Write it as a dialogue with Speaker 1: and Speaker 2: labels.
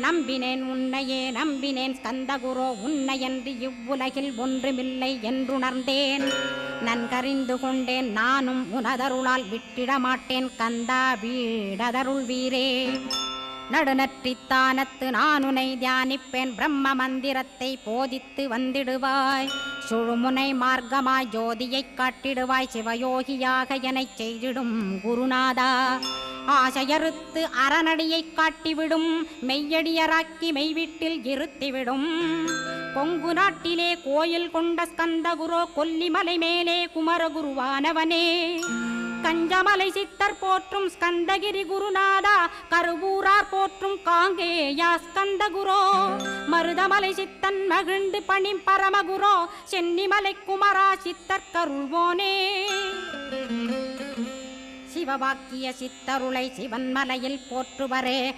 Speaker 1: நம்பினேன் உன்னையே நம்பினேன் ஸ்கந்தகுரோ உன்னையன்றி இவ்வுலகில் ஒன்றுமில்லை என்றுணர்ந்தேன். நன்கறிந்து கொண்டேன் நானும் உனதருளால் விட்டிட மாட்டேன் கந்தா வீடதருள் வீரே. நடுநற்றித்தானத்து நானுனை தியானிப்பேன் பிரம்ம மந்திரத்தை போதித்து வந்திடுவாய். சுழுமுனை மார்க்கமாய் ஜோதியைக் காட்டிடுவாய் சிவயோகியாக எனச் செய்திடும் குருநாதா. ஆசையறுத்து அறநடியைக் காட்டிவிடும் மெய்யடியராக்கி மெய்வீட்டில் இருத்திவிடும். கொங்கு நாட்டிலே கோயில் கொண்ட ஸ்கந்தகுரோ கொல்லிமலை மேலே குமரகுருவானவனே. கஞ்சமலை சித்தர் போற்றும் ஸ்கந்தகிரி குருநாதா கருவூரார் போற்றும் காங்கேயா ஸ்கந்தகுரோ. மருதமலை சித்தன் மகிழ்ந்து பணி பரமகுரோ சென்னிமலை குமரா சித்தர் கருள்வோனே. சிவவாக்கிய சித்தருளை சிவன்மலையில் போற்றுவரே